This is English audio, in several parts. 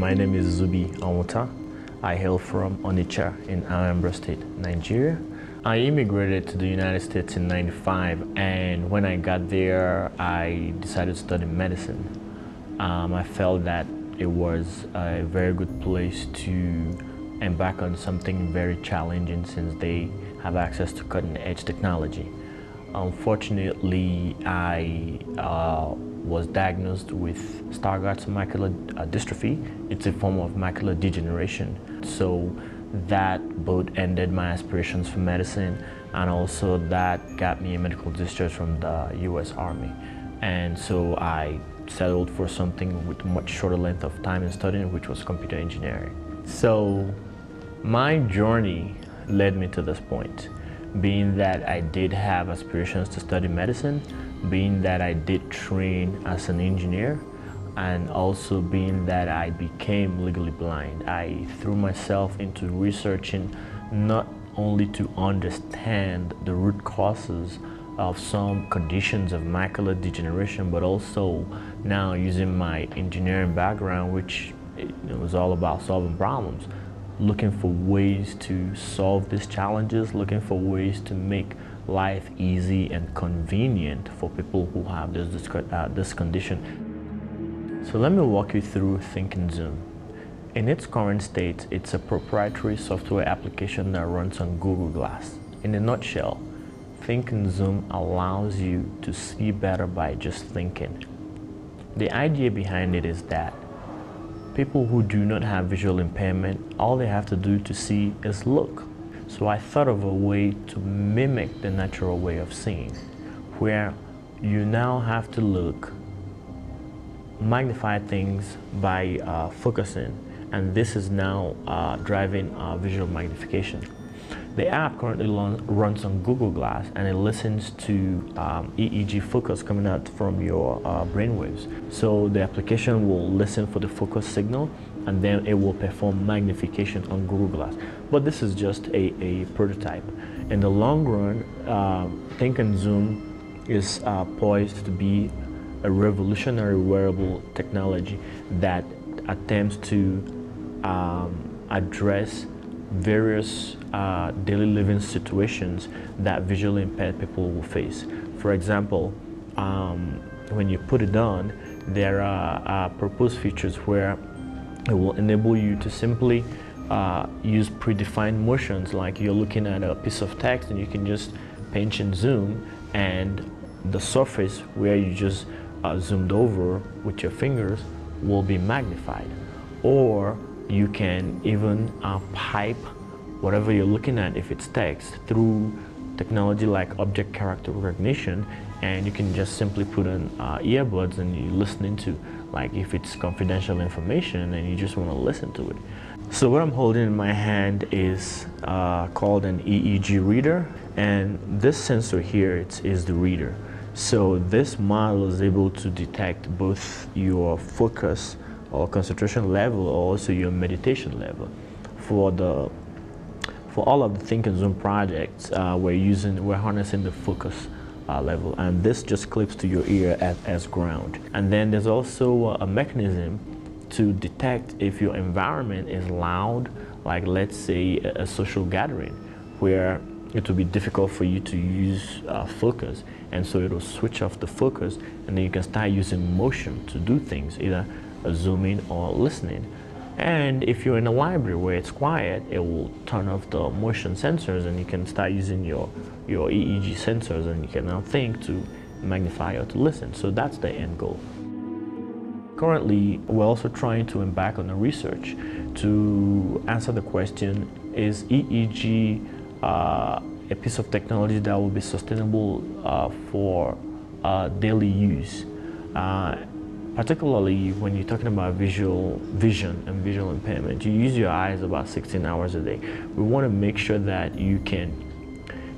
My name is Zuby Onwuta. I hail from Onitsha in Anambra State, Nigeria. I immigrated to the United States in '95, and when I got there, I decided to study medicine. I felt that it was a very good place to embark on something very challenging since they have access to cutting-edge technology. Unfortunately, I was diagnosed with Stargardt's macular dystrophy. It's a form of macular degeneration. So that both ended my aspirations for medicine, and also that got me a medical discharge from the US Army. And so I settled for something with a much shorter length of time in studying, which was computer engineering. So my journey led me to this point, being that I did have aspirations to study medicine, being that I did train as an engineer, and also being that I became legally blind. I threw myself into researching not only to understand the root causes of some conditions of macular degeneration, but also now using my engineering background, which was all about solving problems, looking for ways to solve these challenges, looking for ways to make life easy and convenient for people who have this condition. So let me walk you through ThinkAndZoom. In its current state, it's a proprietary software application that runs on Google Glass. In a nutshell, ThinkAndZoom allows you to see better by just thinking. The idea behind it is that people who do not have visual impairment, all they have to do to see is look. So I thought of a way to mimic the natural way of seeing, where you now have to look, magnify things by focusing, and this is now driving visual magnification. The app currently runs on Google Glass, and it listens to EEG focus coming out from your brainwaves. So the application will listen for the focus signal, and then it will perform magnification on Google Glass. But this is just a prototype. In the long run, ThinkAndZoom is poised to be a revolutionary wearable technology that attempts to address various daily living situations that visually impaired people will face. For example, when you put it on, there are proposed features where it will enable you to simply use predefined motions, like you're looking at a piece of text and you can just pinch and zoom, and the surface where you just zoomed over with your fingers will be magnified. Or you can even pipe whatever you're looking at, if it's text, through technology like object character recognition, and you can just simply put on earbuds and you're listening to, like if it's confidential information and you just want to listen to it. So what I'm holding in my hand is called an EEG reader, and this sensor here is the reader. So this model is able to detect both your focus or concentration level, or also your meditation level. For all of the ThinkAndZoom projects, we're harnessing the focus level, and this just clips to your ear as ground. And then there's also a mechanism to detect if your environment is loud, like let's say a social gathering, where it will be difficult for you to use focus, and so it'll switch off the focus, and then you can start using motion to do things, either zooming or listening. And if you're in a library where it's quiet, it will turn off the motion sensors, and you can start using your EEG sensors, and you can now think to magnify or to listen. So that's the end goal. Currently, we're also trying to embark on a research to answer the question, is EEG a piece of technology that will be sustainable for daily use? Particularly when you're talking about vision and visual impairment, you use your eyes about 16 hours a day. We want to make sure that you can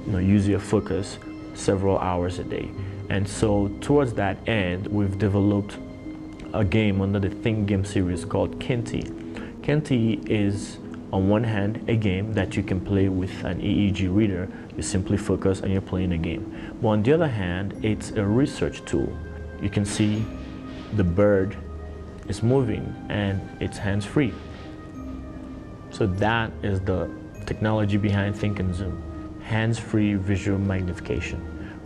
use your focus several hours a day. And so towards that end, we've developed a game under the Think game series called Kenti. Kenti is, on one hand, a game that you can play with an EEG reader. You simply focus and you're playing a game. But on the other hand, it's a research tool. You can see the bird it's moving, and it's hands-free. So that is the technology behind ThinkAndZoom. Hands-free visual magnification,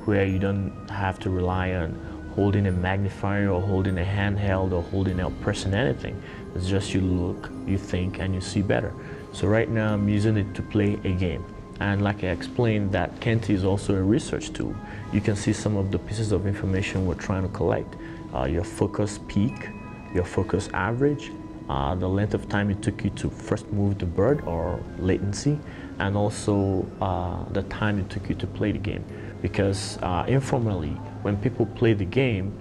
where you don't have to rely on holding a magnifier or holding a handheld or holding a pressing anything. It's just you look, you think, and you see better. So right now I'm using it to play a game. And like I explained, that Kenti is also a research tool. You can see some of the pieces of information we're trying to collect. Your focus peak, your focus average, the length of time it took you to first move the bird, or latency, and also the time it took you to play the game. Because informally, when people play the game,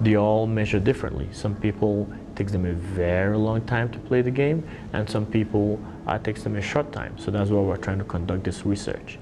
they all measure differently. Some people, it takes them a very long time to play the game, and some people, it takes them a short time. So that's why we're trying to conduct this research.